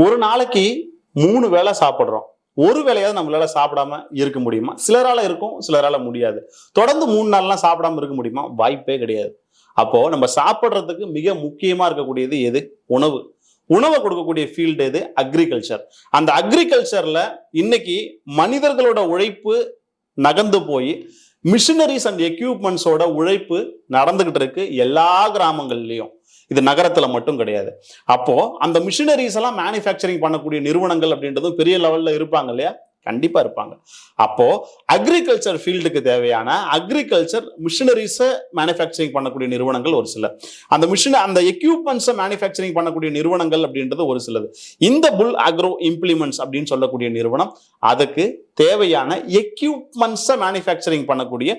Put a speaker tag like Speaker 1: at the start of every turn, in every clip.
Speaker 1: ஒரு நாளைக்கு 3 வேளை சாப்பிடுறோம். ஒரு வேளையாவது நம்மளால சாப்பிடாம இருக்க முடியுமா? சிலரால இருக்கும், சிலரால முடியாது. தொடர்ந்து 3 நாள்லாம் சாப்பிடாம இருக்க முடியுமா? வாய்ப்பே கிடையாது. அப்போ நம்ம சாப்பிடுறதுக்கு மிக முக்கியமா இருக்கக்கூடியது எது? உணவு. உணவை கொடுக்கக்கூடிய ஃபீல்டு எது? அக்ரிகல்ச்சர். அந்த அக்ரிகல்ச்சர்ல இன்னைக்கு மனிதர்களோட உழைப்பு நகர்ந்து போய் மிஷினரிஸ் அண்ட் எக்யூப்மெண்ட்ஸோட உழைப்பு நடந்துகிட்டு இருக்கு எல்லா கிராமங்கள்லயும். இது நகரத்துல மட்டும் கிடையாது. அப்போ அந்த மிஷினரிஸ் எல்லாம் மேனுஃபேக்சரிங் பண்ணக்கூடிய நிறுவனங்கள் அப்படின்றதும் பெரிய லெவல்ல இருப்பாங்க இல்லையா? கண்டிப்பா இருப்பாங்க. அப்போ அக்ரிகல்ச்சர் ஃபீல்டுக்கு தேவையான அக்ரிகல்ச்சர் மிஷினரிஸை மேனுஃபேக்சரிங் பண்ணக்கூடிய நிறுவனங்கள் ஒரு சில, அந்த எக்யூப்மெண்ட்ஸை மேனுஃபேக்சரிங் பண்ணக்கூடிய நிறுவனங்கள் அப்படின்றது ஒரு சிலது. இந்த புல் அக்ரோ இம்ப்ளிமெண்ட்ஸ் அப்படின்னு சொல்லக்கூடிய நிறுவனம் அதுக்கு தேவையான எக்யூப்மெண்ட்ஸை மேனுஃபேக்சரிங் பண்ணக்கூடிய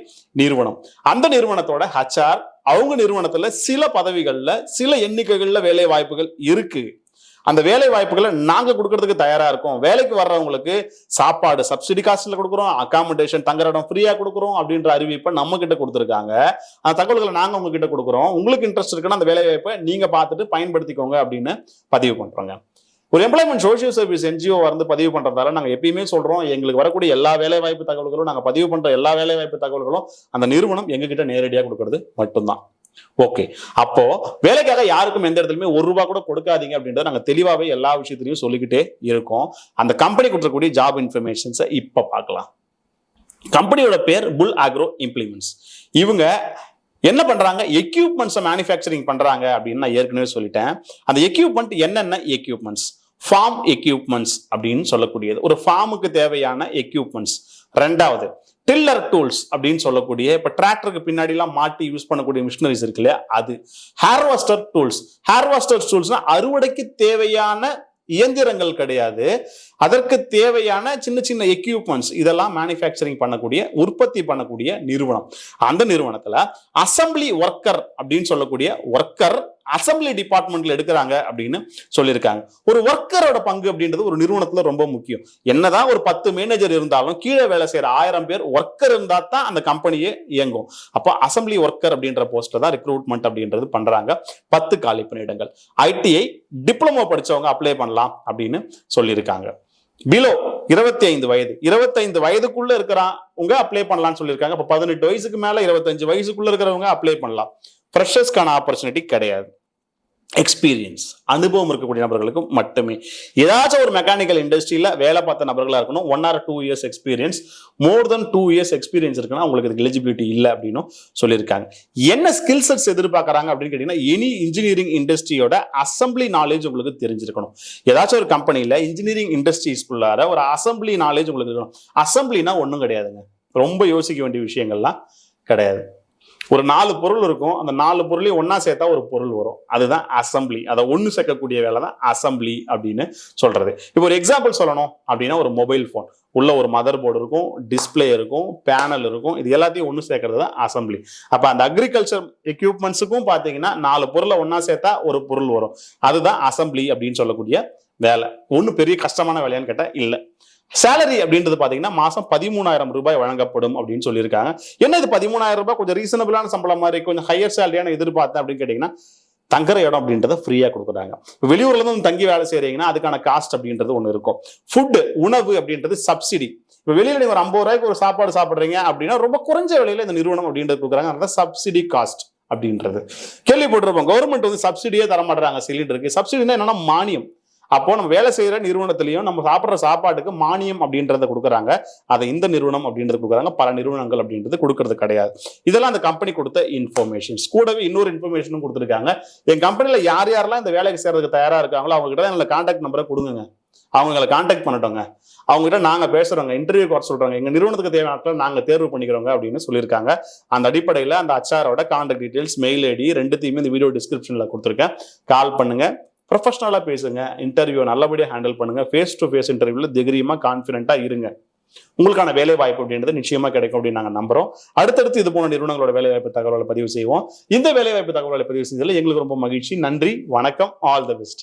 Speaker 1: நிறுவனம். அந்த நிறுவனத்தோட HR அவங்க நிறுவனத்துல சில பதவிகள்ல சில எண்ணிக்கைகள்ல வேலை வாய்ப்புகள் இருக்கு. அந்த வேலை வாய்ப்புகளை நாங்க கொடுக்கறதுக்கு தயாரா இருக்கோம். வேலைக்கு வர்றவங்களுக்கு சாப்பாடு சப்சிடி காஸ்ட்ல கொடுக்குறோம், அகாமடேஷன் தங்குற இடம் ஃப்ரீயா கொடுக்குறோம் அப்படின்ற அறிவிப்பை நம்ம கிட்ட கொடுத்துருக்காங்க. அந்த தகவல்களை நாங்க உங்ககிட்ட கொடுக்குறோம். உங்களுக்கு இன்ட்ரெஸ்ட் இருக்குன்னா அந்த வேலை வாய்ப்பை நீங்க பார்த்துட்டு பயன்படுத்திக்கோங்க அப்படின்னு பதிவு பண்றோங்க. ஒரு எம்ப்ளாய்மெண்ட் சோசியல் சர்வீஸ் NGO வந்து பதிவு பண்றதால நாங்க எப்பயுமே சொல்றோம், எங்களுக்கு வரக்கூடிய எல்லா வேலை வாய்ப்பு தகவல்களும், நாங்க பதிவு பண்ற எல்லா வேலை வாய்ப்பு தகவல்களும் அந்த நிறுவனம் எங்ககிட்ட நேரடியாக கொடுக்கறது மட்டும்தான். ஓகே, அப்போ வேலைக்காக யாருக்கும் எந்த இடத்துலயுமே ₹1 கூட கொடுக்காதீங்க அப்படின்றத நாங்க தெளிவாவே எல்லா விஷயத்திலையும் சொல்லிக்கிட்டே இருக்கோம். அந்த கம்பெனி கொடுக்கக்கூடிய ஜாப் இன்ஃபர்மேஷன்ஸை இப்ப பார்க்கலாம். கம்பெனியோட பேர் புல் அக்ரோ இம்ப்ளிமெண்ட்ஸ். இவங்க என்ன பண்றாங்க? எக்யூப்மெண்ட்ஸை மேனுஃபேக்சரிங் பண்றாங்க அப்படின்னு நான் ஏற்கனவே சொல்லிட்டேன். அந்த எக்யூப்மெண்ட் என்னென்ன எக்யூப்மெண்ட்ஸ்? ஃபார்ம் எக்யூப்மெண்ட்ஸ் அப்படின்னு சொல்லக்கூடியது, ஒரு ஃபார்முக்கு தேவையான எக்யூப்மெண்ட்ஸ். ரெண்டாவது டில்லர் டூல்ஸ் அப்படின்னு சொல்லக்கூடிய, இப்ப டிராக்டருக்கு பின்னாடி எல்லாம் மாட்டி யூஸ் பண்ணக்கூடிய மிஷினரிஸ் இருக்கு இல்லையா, அது. Harvester tools. ஹார்வெஸ்டர் டூல்ஸ்னா அறுவடைக்கு தேவையான இயந்திரங்கள் கிடையாது, அதற்கு தேவையான சின்ன சின்ன எக்யூப்மெண்ட்ஸ். இதெல்லாம் மேனுஃபேக்சரிங் பண்ணக்கூடிய, உற்பத்தி பண்ணக்கூடிய நிறுவனம். அந்த நிறுவனத்துல அசம்பிளி ஒர்க்கர் அப்படின்னு சொல்லக்கூடிய ஒர்க்கர் அசம்பிளி டிபார்ட்மெண்ட்ல எடுக்கிறாங்க அப்படின்னு சொல்லியிருக்காங்க. ஒரு ஒர்க்கரோட பங்கு அப்படின்றது ஒரு நிறுவனத்துல ரொம்ப முக்கியம். என்னதான் ஒரு 10 மேனேஜர் இருந்தாலும் கீழே வேலை செய்யற 1000 பேர் ஒர்க்கர் இருந்தா தான் அந்த கம்பெனியே இயங்கும். அப்போ அசம்பிளி ஒர்க்கர் அப்படின்ற போஸ்ட்ல தான் ரெக்ரூட்மெண்ட் அப்படின்றது பண்றாங்க. 10 காலி பணியிடங்கள். ITI டிப்ளமோ படிச்சவங்க அப்ளை பண்ணலாம் அப்படின்னு சொல்லியிருக்காங்க. பிலோ 25 வயது, 25 வயதுக்குள்ள இருக்கிறவங்க அப்ளை பண்ணலாம்னு சொல்லியிருக்காங்க. இப்போ 18 வயசுக்கு மேல 25 வயசுக்குள்ள இருக்கிறவங்க அப்ளை பண்ணலாம். ஃப்ரெஷர்ஸ்க்கான ஆப்பர்ச்சுனிட்டி கிடையாது. எக்ஸ்பீரியன்ஸ், அனுபவம் இருக்கக்கூடிய நபர்களுக்கு மட்டுமே. ஏதாச்சும் ஒரு மெக்கானிக்கல் இண்டஸ்ட்ரியில வேலை பார்த்த நபர்களா இருக்கணும். 1 or 2 years experience, more then 2 years experience இருக்குன்னா உங்களுக்கு இதுக்கு எலிஜிபிலிட்டி இல்லை அப்படின்னு சொல்லியிருக்காங்க. என்ன ஸ்கில் செட்ஸ் எதிர்பார்க்கறாங்க அப்படின்னு கேட்டீங்கன்னா, எனி இன்ஜினியரிங் இண்டஸ்ட்ரியோட அசம்பிளி நாலேஜ் உங்களுக்கு தெரிஞ்சிருக்கணும். ஏதாச்சும் ஒரு கம்பெனியில இன்ஜினியரிங் இண்டஸ்ட்ரீஸ்குள்ளார ஒரு அசம்பிளி நாலேஜ் உங்களுக்கு இருக்கணும். அசம்பிளினா ஒன்றும் கிடையாதுங்க, ரொம்ப யோசிக்க வேண்டிய விஷயங்கள்லாம் கிடையாது. ஒரு 4 பொருள் இருக்கும், அந்த 4 பொருளையும் ஒன்னா சேர்த்தா ஒரு பொருள் வரும், அதுதான் அசம்பிளி. அதை ஒன்று சேர்க்கக்கூடிய வேலை தான் அசம்பிளி அப்படின்னு சொல்றது. இப்போ ஒரு எக்ஸாம்பிள் சொல்லணும் அப்படின்னா, ஒரு மொபைல் போன் உள்ள ஒரு மதர் போர்டு இருக்கும், டிஸ்பிளே இருக்கும், பேனல் இருக்கும், இது எல்லாத்தையும் ஒன்று சேர்க்கறது தான் அசம்பிளி. அப்ப அந்த அக்ரிகல்ச்சர் எக்யூப்மெண்ட்ஸுக்கும் பாத்தீங்கன்னா 4 பொருளை ஒன்னா சேர்த்தா ஒரு பொருள் வரும், அதுதான் அசம்பிளி அப்படின்னு சொல்லக்கூடிய வேலை. ஒன்றும் பெரிய கஷ்டமான வேலையான்னு கேட்டா இல்லை. சேலரி அப்படின்றது பாத்தீங்கன்னா மாசம் ₹13,000 வழங்கப்படும் அப்படின்னு சொல்லியிருக்காங்க. என்ன இது ₹13,000 கொஞ்சம் ரீசனபிளான சம்பளம் மாதிரி, கொஞ்சம் ஹையர் சேலரியான எதிர்பார்த்தேன் அப்படின்னு கேட்டீங்கன்னா, தங்குற இடம் அப்படின்றத ஃப்ரீயா கொடுக்குறாங்க. வெளியூர்ல இருந்து தங்கி வேலை செய்யறீங்கன்னா அதுக்கான காஸ்ட் அப்படின்றது ஒண்ணு இருக்கும். ஃபுட், உணவு அப்படின்றது சப்சிடி. இப்ப வெளியில நீங்க ஒரு ₹50 ஒரு சாப்பாடு சாப்பிடுறீங்க அப்படின்னா ரொம்ப குறைஞ்ச விலையில இந்த நிறுவனம் அப்படின்றது கொடுக்குறாங்க, அதான் சப்சிடி காஸ்ட் அப்படின்றது. கேள்விப்பட்டிருப்போம், கவர்மெண்ட் வந்து சப்சிடியே தர மாட்டாங்க சிலிண்டருக்கு. சப்சிடினா என்னன்னா மானியம். அப்போ நம்ம வேலை செய்யற நிறுவனத்திலையும் நம்ம சாப்பிட்ற சாப்பாட்டுக்கு மானியம் அப்படின்றத கொடுக்குறாங்க. அதை இந்த நிறுவனம் அப்படின்றது கொடுக்குறாங்க, பல நிறுவனங்கள் அப்படின்றது கொடுக்கறது கிடையாது. இதெல்லாம் அந்த கம்பெனி கொடுத்த இன்ஃபர்மேஷன்ஸ். கூடவே இன்னொரு இன்ஃபர்மேஷனும் கொடுத்துருக்காங்க. என் கம்பெனில யார் யாரெல்லாம் இந்த வேலைக்கு சேர்றதுக்கு தயாரா இருக்காங்களோ அவங்க கிட்ட எங்களை கான்டாக்ட் நம்பரை கொடுங்க, அவங்களை கான்டாக்ட் பண்ணட்டோங்க, அவங்க கிட்ட நாங்க பேசுறோங்க, இன்டர்வியூ வர சொல்றாங்க, எங்க நிறுவனத்துக்கு தேவையான நாங்க தேர்வு பண்ணிக்கிறோங்க அப்படின்னு சொல்லியிருக்காங்க. அந்த அடிப்படையில் அந்த HR contact details, mail ID ரெண்டுத்தையுமே இந்த வீடியோ டிஸ்கிரிப்ஷன்ல கொடுத்துருக்கேன். கால் பண்ணுங்க, ப்ரொஃபஷனலா பேசுங்க, இன்டர்வியூ நல்லபடியா ஹேண்டில் பண்ணுங்க. ஃபேஸ் டு ஃபேஸ் இன்டர்வியூல தைரியமா கான்ஃபிடென்ட்டா இருங்க. உங்களுக்கான வேலை வாய்ப்பு அப்படின்றது நிச்சயமா கிடைக்கும் அப்படின்னு நாங்க நம்புறோம். அடுத்தடுத்து இது போன நிறுவனங்களோட வேலை வாய்ப்பு தகவல்களை பதிவு செய்வோம். இந்த வேலை வாய்ப்பு தகவல்களை பதிவு செஞ்சதுல எங்களுக்கு ரொம்ப மகிழ்ச்சி. நன்றி, வணக்கம், ஆல் தி பெஸ்ட்.